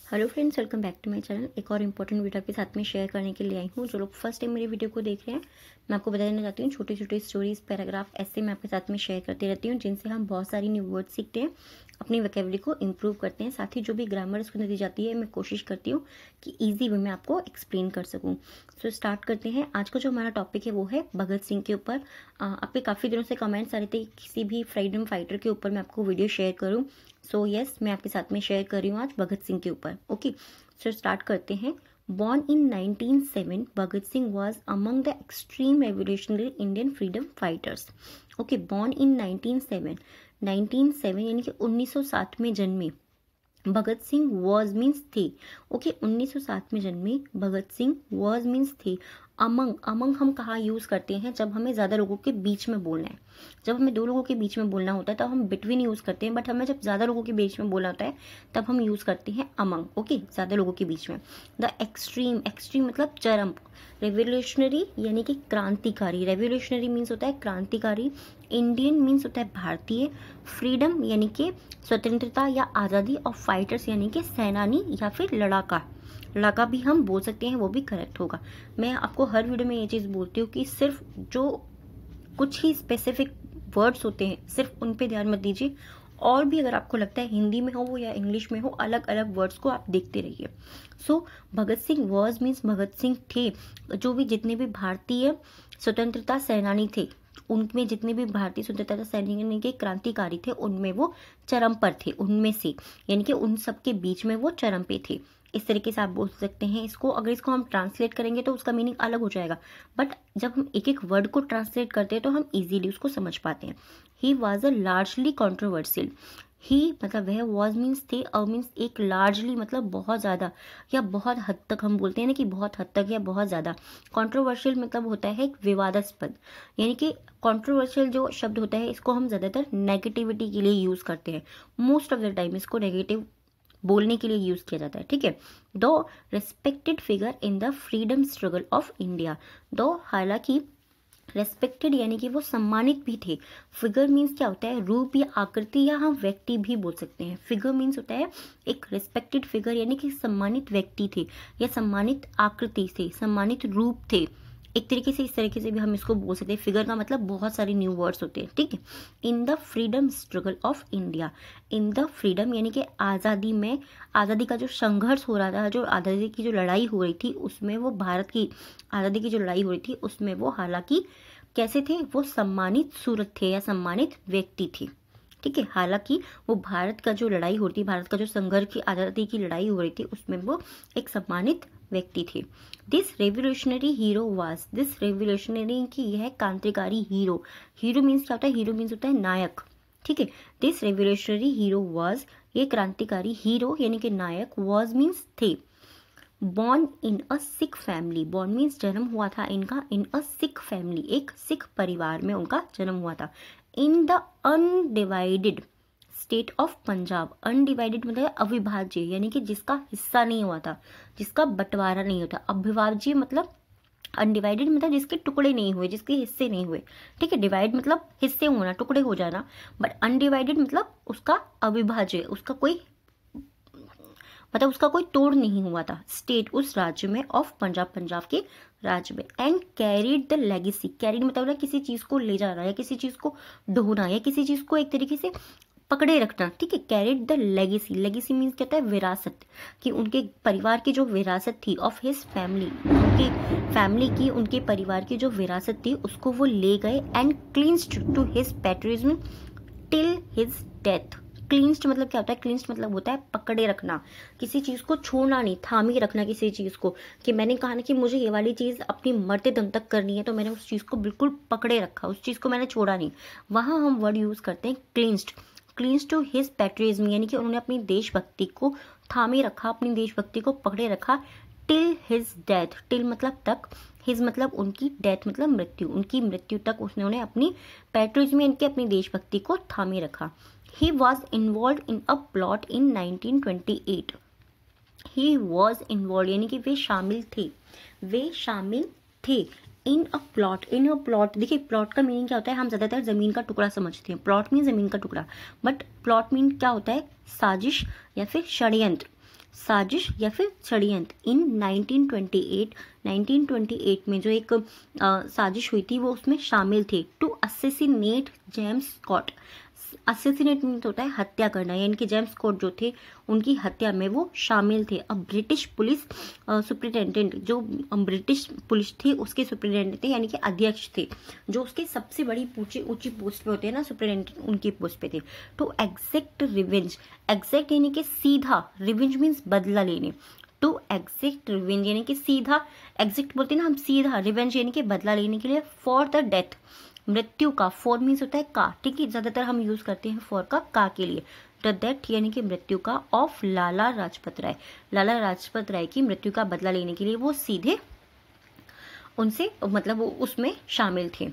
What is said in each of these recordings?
Hello friends, welcome back to my channel. एक और important video आपके साथ में शेयर करने के लिए आई हूँ। जो लोग फर्स्ट टाइम मेरी वीडियो को देख रहे हैं, मैं आपको बता देना चाहती हूँ, छोटी छोटी स्टोरीज, पैराग्राफ ऐसे मैं आपके साथ में शेयर करती रहती हूँ, जिनसे हम बहुत सारी न्यू वर्ड सीखते हैं, अपनी वोकैबुलरी को इम्प्रूव करते हैं। साथ ही जो भी ग्रामर उसको दी जाती है, मैं कोशिश करती हूँ कि ईजी वे में आपको एक्सप्लेन कर सकूँ। सो स्टार्ट करते हैं। आज का जो हमारा टॉपिक है वो है भगत सिंह के ऊपर। आपके काफ़ी दिनों से कमेंट्स आ रहे थे किसी भी फ्रीडम फाइटर के ऊपर मैं आपको वीडियो शेयर करूँ। सो यस, मैं आपके साथ में शेयर कर रही हूँ आज भगत सिंह के ऊपर। ओके, सो स्टार्ट करते हैं। Born in 1907, Bhagat Singh was among the extreme revolutionary Indian freedom fighters. Okay, born in 1907, 1907 यानी कि 1907 में जन्मे भगत सिंह वॉज मीन्स थे। ओके, 1907 में जन्मे भगत सिंह वॉज मीन्स थे। अमंग, अमंग हम कहाँ यूज करते हैं? जब हमें ज्यादा लोगों के बीच में बोलना है, जब हमें दो लोगों के बीच में बोलना होता है तब हम बिटवीन यूज करते हैं, बट हमें जब ज्यादा लोगों के बीच में बोलना होता है तब हम यूज करते हैं अमंग। ओके, ज्यादा लोगों के बीच में। द एक्सट्रीम, एक्सट्रीम मतलब चरम। रेवोल्यूशनरी यानी कि क्रांतिकारी, रेवोल्यूशनरी मीन्स होता है क्रांतिकारी। इंडियन मीन्स होता है भारतीय। फ्रीडम यानी कि स्वतंत्रता या आज़ादी, और फाइटर्स यानी कि सेनानी या फिर लड़ाका। लड़ाका भी हम बोल सकते हैं, वो भी करेक्ट होगा। मैं आपको हर वीडियो में ये चीज़ बोलती हूँ कि सिर्फ जो कुछ ही स्पेसिफिक वर्ड्स होते हैं सिर्फ उन पे ध्यान मत दीजिए, और भी अगर आपको लगता है हिंदी में हो या इंग्लिश में हो, अलग अलग वर्ड्स को आप देखते रहिए। सो भगत सिंह वॉज मीन्स भगत सिंह थे। जो भी जितने भी भारतीय स्वतंत्रता सेनानी थे, उनमें जितने भी भारतीय स्वतंत्रता सैनिक के क्रांतिकारी थे, उनमें वो चरम पर थे, उनमें से, यानी कि उन सबके बीच में वो चरम पे थे। इस तरीके से आप बोल सकते हैं इसको। अगर इसको हम ट्रांसलेट करेंगे तो उसका मीनिंग अलग हो जाएगा, बट जब हम एक एक वर्ड को ट्रांसलेट करते हैं तो हम इजीली उसको समझ पाते हैं। He was a largely controversial. He मतलब वह, वॉज मीन्स थे, और मीन्स एक, लार्जली मतलब बहुत ज़्यादा या बहुत हद तक, हम बोलते हैं ना कि बहुत हद तक या बहुत ज़्यादा। कॉन्ट्रोवर्शियल मतलब होता है विवादास्पद, यानी कि कॉन्ट्रोवर्शियल जो शब्द होता है इसको हम ज़्यादातर नेगेटिविटी के लिए यूज़ करते हैं। मोस्ट ऑफ द टाइम इसको नेगेटिव बोलने के लिए यूज किया जाता है। ठीक है। दो respected figure in the freedom struggle of India. दो हालांकि रेस्पेक्टेड यानी कि वो सम्मानित भी थे। फिगर मीन्स क्या होता है? रूप या आकृति, या हम व्यक्ति भी बोल सकते हैं। फिगर मीन्स होता है एक रेस्पेक्टेड फिगर, यानी कि सम्मानित व्यक्ति थे या सम्मानित आकृति थे, सम्मानित रूप थे। एक तरीके से, इस तरीके से भी हम इसको बोल सकते हैं। फिगर का मतलब बहुत सारे न्यू वर्ड्स होते हैं। ठीक है। In the freedom struggle of India. In the freedom यानी कि आज़ादी में, आज़ादी का जो संघर्ष हो रहा था, जो आज़ादी की जो लड़ाई हो रही थी उसमें, वो भारत की आज़ादी की जो लड़ाई हो रही थी उसमें वो हालांकि कैसे थे? वो सम्मानित सूरत थे या सम्मानित व्यक्ति थे। ठीक है। हालांकि वो भारत का जो लड़ाई हो रही थी, भारत का जो संघर्ष की आज़ादी की लड़ाई हो रही थी, उसमें वो एक सम्मानित व्यक्ति थे। This revolutionary hero was, this revolutionary की यह क्रांतिकारी हीरो। हीरो मीन्स क्या होता है? हीरो मीन्स होता है नायक। ठीक है। दिस रेवोल्यूशनरी हीरो वाज, ये क्रांतिकारी हीरो यानी कि नायक, वाज मीन्स थे। Born in a Sikh family, born means जन्म हुआ था इनका, इन अ सिख फैमिली, एक सिख परिवार में उनका जन्म हुआ था। In the undivided state of Punjab. Undivided मतलब अविभाज्य, यानी कि जिसका हिस्सा नहीं हुआ था, जिसका बंटवारा नहीं होता। अविभाज्य मतलब, अनडिवाइडेड मतलब जिसके टुकड़े नहीं हुए, जिसके हिस्से नहीं हुए। ठीक है। डिवाइड मतलब हिस्से होना, टुकड़े हो जाना, बट अनडिवाइडेड मतलब उसका अविभाज्य, उसका कोई मतलब उसका कोई तोड़ नहीं हुआ था। स्टेट उस राज्य में, ऑफ पंजाब पंजाब के राज्य में। And carried the legacy, carried मतलब ना किसी चीज को ले जाना या किसी चीज को ढोना या किसी चीज को एक तरीके से पकड़े रखना। ठीक है। Carried the legacy, legacy means कहता है विरासत, कि उनके परिवार की जो विरासत थी, ऑफ हिज फैमिली, उनके फैमिली की, उनके परिवार की जो विरासत थी उसको वो ले गए। And clinged to his patriotism till his death. Clinged मतलब क्या होता है? क्लिंज्ड मतलब होता है पकड़े रखना, किसी चीज को छोड़ना नहीं, थामे रखना किसी चीज को, कि मैंने कहा ना कि मुझे ये वाली चीज अपनी मरते दम तक करनी है, तो मैंने उस चीज को बिल्कुल पकड़े रखा, उस चीज को मैंने छोड़ा नहीं। वहां हम वर्ड यूज करते हैं क्लिंज्ड। क्लिंज्ड टू हिज पैट्रियटिज्म यानी कि उन्होंने अपनी देशभक्ति को थामे रखा, अपनी देशभक्ति को पकड़े रखा। टिल हिज डेथ, टिल मतलब तक, हिज मतलब उनकी, डेथ मतलब मृत्यु, उनकी मृत्यु तक उन्होंने अपनी पैट्रियटिज्म यानी कि अपनी देशभक्ति को थामे रखा। He was involved in a plot in 1928. He was involved यानी कि वे शामिल थे, वे शामिल थे। In a plot, in a plot, देखिए प्लॉट का मीनिंग क्या होता है? हम ज्यादातर जमीन का टुकड़ा समझते हैं, प्लॉट मीन जमीन का टुकड़ा, बट प्लॉट मीन क्या होता है? साजिश या फिर षड्यंत्र। साजिश या फिर षड्यंत्र। इन 1928 में जो एक साजिश हुई थी वो उसमें शामिल थे to assassinate James Scott. Assassinate means होता है हत्या करना, यानी कि जेम्स स्कॉट जो थे उनकी हत्या में वो शामिल थे। अब ब्रिटिश पुलिस सुप्रिटेंडेंट, जो ब्रिटिश पुलिस थी उसके सुप्रिटेंडेंट थे, यानी कि अध्यक्ष थे, जो उसके सबसे बड़ी ऊंची पोस्ट पे होते हैं ना सुप्रिटेंडेंट, उनकी पोस्ट पे थे। तो एग्जैक्ट रिवेंज, एग्जैक्ट यानी कि सीधा, रिवेंज मीन्स बदला लेने। टू एग्जैक्ट रिवेंज यानी कि सीधा, एग्जैक्ट बोलते हैं ना हम सीधा, रिवेंज यानी कि बदला लेने के लिए। फॉर द डेथ, मृत्यु का, फॉर मीन्स होता है का, ठीक है, ज्यादातर हम यूज करते हैं फॉर का के लिए। द डेथ यानी कि मृत्यु का, ऑफ लाला लाजपत राय, लाला लाजपत राय की मृत्यु का बदला लेने के लिए वो सीधे उनसे मतलब वो उसमें शामिल थे।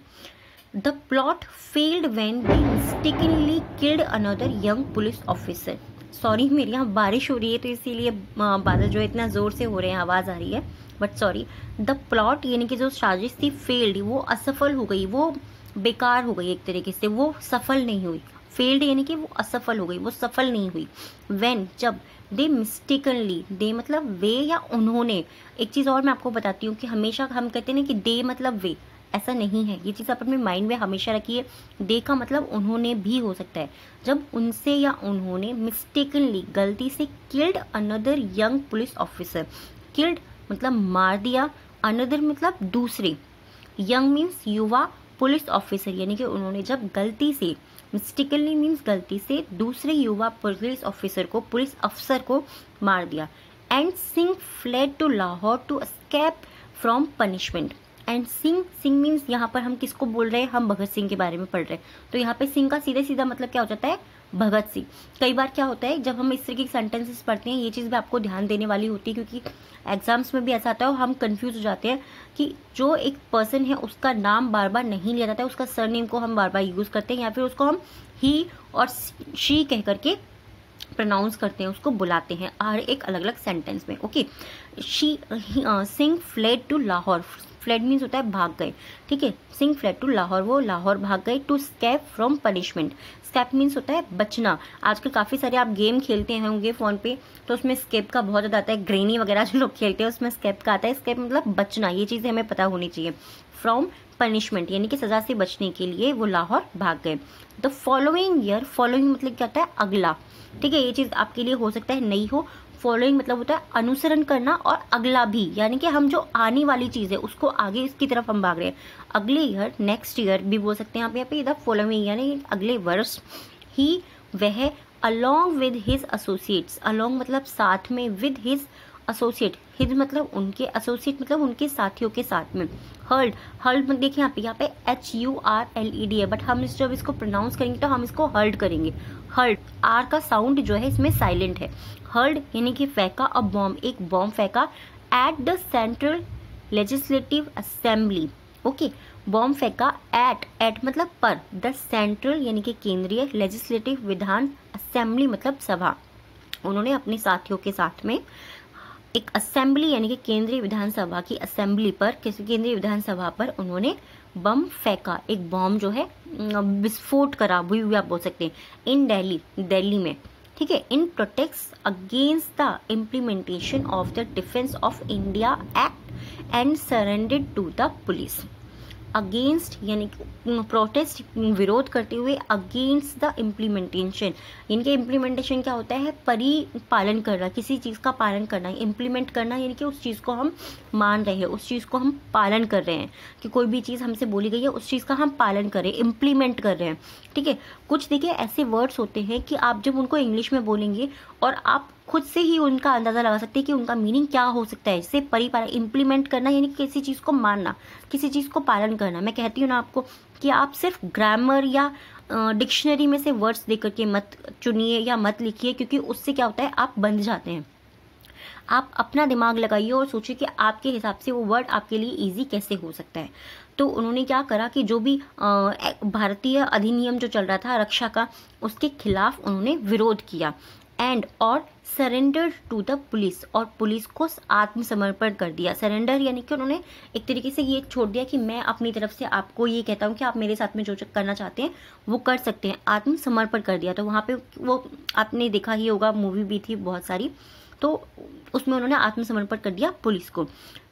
The plot failed when they mistakenly killed another young police officer. Sorry, मेरे यहाँ बारिश हो रही है तो इसीलिए बादल जो है इतना जोर से हो रहे हैं, आवाज आ रही है, बट सॉरी। द प्लॉट यानी कि जो साजिश थी, फेल्ड वो असफल हो गई, वो बेकार हो गई एक तरीके से, वो सफल नहीं हुई। फेल्ड यानी कि वो असफल हो गई, वो सफल नहीं हुई। व्हेन, जब, दे मिस्टेकनली, दे मतलब वे या उन्होंने। एक चीज और मैं आपको बताती हूँ कि हमेशा हम कहते हैं ना कि दे मतलब वे, ऐसा नहीं है, ये चीज आप अपने माइंड में हमेशा रखिए। दे का मतलब उन्होंने भी हो सकता है। जब उनसे या उन्होंने मिस्टेकनली, गलती से, killed another young police officer, killed मतलब मार दिया, अनदर मतलब दूसरे, यंग मीन्स युवा, पुलिस ऑफिसर यानी कि उन्होंने जब गलती से, मिस्टेकनली मीन्स गलती से, दूसरे युवा पुलिस ऑफिसर को, पुलिस अफसर को मार दिया। And Singh fled to Lahore to escape from punishment. And Singh, Singh means यहाँ पर हम किसको बोल रहे हैं, हम भगत सिंह के बारे में पढ़ रहे हैं, तो यहाँ पे सिंह का सीधे सीधा मतलब क्या हो जाता है, भगत सिंह। कई बार क्या होता है जब हम इस तरह की सेंटेंसेस पढ़ते हैं, ये चीज़ भी आपको ध्यान देने वाली होती है, क्योंकि एग्जाम्स में भी ऐसा आता है और हम कंफ्यूज हो जाते हैं कि जो एक पर्सन है उसका नाम बार बार नहीं लिया जाता है, उसका सरनेम को हम बार बार यूज करते हैं, या फिर उसको हम ही और शी कह करके प्रोनाउंस करते हैं, उसको बुलाते हैं हर एक अलग अलग सेंटेंस में। Okay, Singh fled to Lahore, fled means होता है भाग गए, ठीक है। सिंह फ्लेड टू लाहौर, वो लाहौर भाग गए। To escape from punishment, escape means होता है बचना। आजकल काफी सारे आप गेम खेलते होंगे फोन पे, तो उसमें स्केप का बहुत ज्यादा आता है, ग्रेनी वगैरह जो लोग खेलते हैं उसमें स्केप का आता है। स्केप मतलब बचना, ये चीजें हमें पता होनी चाहिए। फ्रॉम पनिशमेंट यानी कि सजा से बचने के लिए वो लाहौर भाग गए। द फॉलोइंग ईयर, फॉलोइंग मतलब क्या होता है, अगला, ठीक है, ये चीज आपके लिए हो सकता है नहीं हो। फॉलोइंग मतलब होता है अनुसरण करना, और अगला भी, यानी कि हम जो आने वाली चीज है उसको आगे इसकी तरफ हम भाग रहे हैं। अगले ईयर, नेक्स्ट ईयर भी बोल सकते हैं आप यहाँ पे, द फॉलोइंग यानी अगले वर्ष। ही, वह, along with his associates, along मतलब साथ में, विद हिज एसोसिएट, हिज मतलब उनके, एसोसिएट मतलब उनके साथियों के साथ में। हर्ल्ड, हर्ल्ड मतलब देखिए यहाँ पे HURLED है, बट हम जब इसको प्रोनाउंस करेंगे तो हम इसको हर्ल्ड करेंगे। हर्ल्ड, आर का साउंड जो है इसमें साइलेंट है। हर्ल्ड यानी कि फेंका, अ बॉम्ब, एक बॉम्ब फेंका, at the central legislative assembly. Okay, bomb फेंका एट मतलब पर, द सेंट्रल यानी कि केंद्रीय, लेजिस्लेटिव विधान, असेंबली मतलब सभा। उन्होंने अपने साथियों के साथ में एक असेंबली यानी कि केंद्रीय विधानसभा की असेंबली पर, किसी केंद्रीय विधानसभा पर उन्होंने बम फेंका, एक बॉम्ब जो है विस्फोट करा, वो आप बोल सकते हैं। इन दिल्ली, दिल्ली में, ठीक है। In protests against the implementation of the defence of India act and surrendered to the police. Against यानी प्रोटेस्ट, विरोध करते हुए, अगेंस्ट द इम्प्लीमेंटेशन यानी कि इम्प्लीमेंटेशन क्या होता है, परिपालन करना, किसी चीज़ का पालन करना। इम्प्लीमेंट करना यानी कि उस चीज़ को हम मान रहे हैं, उस चीज़ को हम पालन कर रहे हैं, कि कोई भी चीज़ हमसे बोली गई है उस चीज़ का हम पालन कर रहे हैं, इम्प्लीमेंट कर रहे हैं, ठीक है। कुछ देखिए ऐसे वर्ड्स होते हैं कि आप जब उनको इंग्लिश में बोलेंगे और आप खुद से ही उनका अंदाजा लगा सकते हैं कि उनका मीनिंग क्या हो सकता है। इससे परिपालन, इम्प्लीमेंट करना यानी किसी चीज़ को मानना, किसी चीज़ को पालन करना। मैं कहती हूँ ना आपको कि आप सिर्फ ग्रामर या डिक्शनरी में से वर्ड्स देकर के मत चुनिए या मत लिखिए, क्योंकि उससे क्या होता है आप बंध जाते हैं। आप अपना दिमाग लगाइए और सोचिए कि आपके हिसाब से वो वर्ड आपके लिए इजी कैसे हो सकता है। तो उन्होंने क्या करा कि जो भी भारतीय अधिनियम जो चल रहा था रक्षा का, उसके खिलाफ उन्होंने विरोध किया। एंड और सरेंडर टू द पुलिस, और पुलिस को आत्मसमर्पण कर दिया। सरेंडर यानी कि उन्होंने एक तरीके से ये छोड़ दिया कि मैं अपनी तरफ से आपको ये कहता हूँ कि आप मेरे साथ में जो करना चाहते हैं वो कर सकते हैं, आत्मसमर्पण कर दिया। तो वहाँ पे वो आपने देखा ही होगा, मूवी भी थी बहुत सारी, तो उसमें उन्होंने आत्मसमर्पण कर दिया पुलिस को।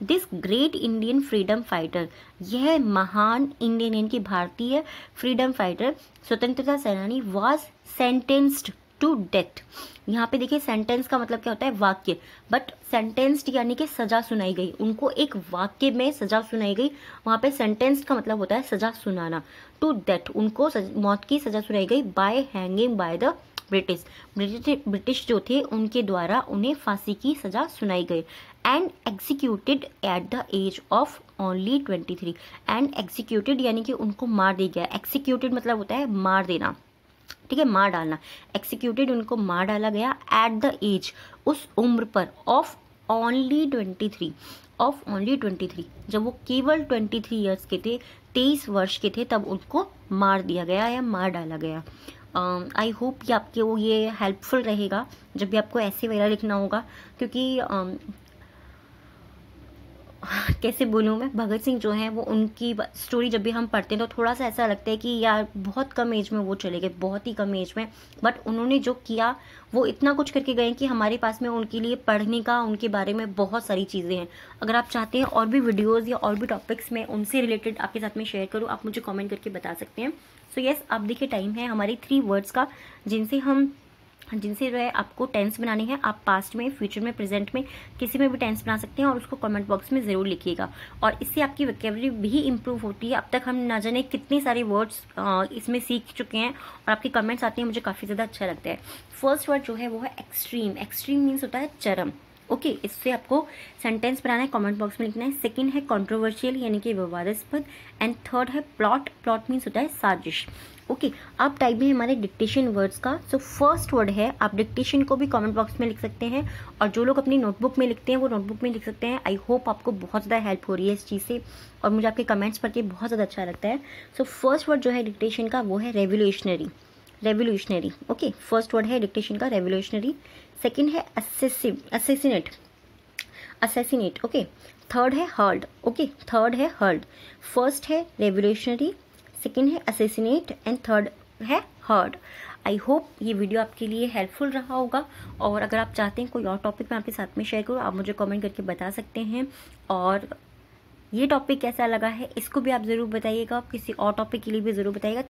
This great Indian freedom fighter, यह महान इंडियन यानी कि भारतीय फ्रीडम फाइटर स्वतंत्रता सेनानी वॉज सेंटेंस्ड टू डेथ। यहाँ पे देखिए सेंटेंस का मतलब क्या होता है, वाक्य, बट सेंटेंस्ड यानी कि सजा सुनाई गई, उनको एक वाक्य में सजा सुनाई गई। वहाँ पे सेंटेंस्ड का मतलब होता है सजा सुनाना। टू डेथ, उनको मौत की सजा सुनाई गई bye hanging by the British जो थे उनके द्वारा उन्हें फांसी की सजा सुनाई गई। And executed at the age of only 23। And executed यानी कि उनको मार दिया गया। एक्सिक्यूटेड मतलब होता है मार देना, ठीक है, मार डालना। एक्सिक्यूटेड, उनको मार डाला गया एट द एज, उस उम्र पर, ऑफ ओनली 23, ऑफ ओनली 23, जब वो केवल 23 ईयर्स के थे, 23 वर्ष के थे, तब उनको मार दिया गया या मार डाला गया। आई होप कि आपके वो ये हेल्पफुल रहेगा जब भी आपको ऐसे वगैरह लिखना होगा, क्योंकि कैसे बोलूँ मैं, भगत सिंह जो हैं वो उनकी स्टोरी जब भी हम पढ़ते हैं तो थोड़ा सा ऐसा लगता है कि यार बहुत कम एज में वो चले गए, बहुत ही कम एज में, बट उन्होंने जो किया वो इतना कुछ करके गए कि हमारे पास में उनके लिए पढ़ने का, उनके बारे में बहुत सारी चीज़ें हैं। अगर आप चाहते हैं और भी वीडियोज़ या और भी टॉपिक्स में उनसे रिलेटेड आपके साथ में शेयर करूँ, आप मुझे कॉमेंट करके बता सकते हैं। सो यस, अब देखिए टाइम है हमारे 3 वर्ड्स का, जिनसे जो है आपको टेंस बनाने हैं। आप पास्ट में, फ्यूचर में, प्रेजेंट में किसी में भी टेंस बना सकते हैं और उसको कमेंट बॉक्स में ज़रूर लिखिएगा। और इससे आपकी वोकैबुलरी भी इम्प्रूव होती है। अब तक हम ना जाने कितने सारे वर्ड्स इसमें सीख चुके हैं और आपके कमेंट्स आते हैं, मुझे काफ़ी ज़्यादा अच्छा लगता है। फर्स्ट वर्ड जो है वो है एक्सट्रीम। एक्सट्रीम मीन्स होता है चरम। ओके, इससे आपको सेंटेंस बनाना है, कमेंट बॉक्स में लिखना है। सेकंड है कंट्रोवर्शियल यानी कि विवादास्पद। एंड थर्ड है प्लॉट। प्लॉट मीन्स होता है साजिश। ओके, अब टाइप में हमारे डिक्टेशन वर्ड्स का। सो फर्स्ट वर्ड है, आप डिक्टेशन को भी कमेंट बॉक्स में लिख सकते हैं और जो लोग अपनी नोटबुक में लिखते हैं वो नोटबुक में लिख सकते हैं। आई होप आपको बहुत ज़्यादा हेल्प हो रही है इस चीज़ से और मुझे आपके कमेंट्स पढ़ के बहुत ज़्यादा अच्छा लगता है। सो फर्स्ट वर्ड जो है डिक्टेशन का वो है revolutionary. Revolutionary, okay, first word है डिक्टेशन का रेवोल्यूशनरी। सेकेंड है असैसिनेट। Assassinate, okay. थर्ड है हर्ड। ओके, थर्ड है हर्ड। फर्स्ट है रेवोल्यूशनरी, सेकेंड है असैसिनेट एंड थर्ड है हर्ड। आई होप ये वीडियो आपके लिए हेल्पफुल रहा होगा और अगर आप चाहते हैं कोई और टॉपिक मैं आपके साथ में शेयर करूँ, आप मुझे कमेंट करके बता सकते हैं। और ये टॉपिक कैसा लगा है इसको भी आप ज़रूर बताइएगा, किसी और टॉपिक के लिए भी ज़रूर बताइएगा।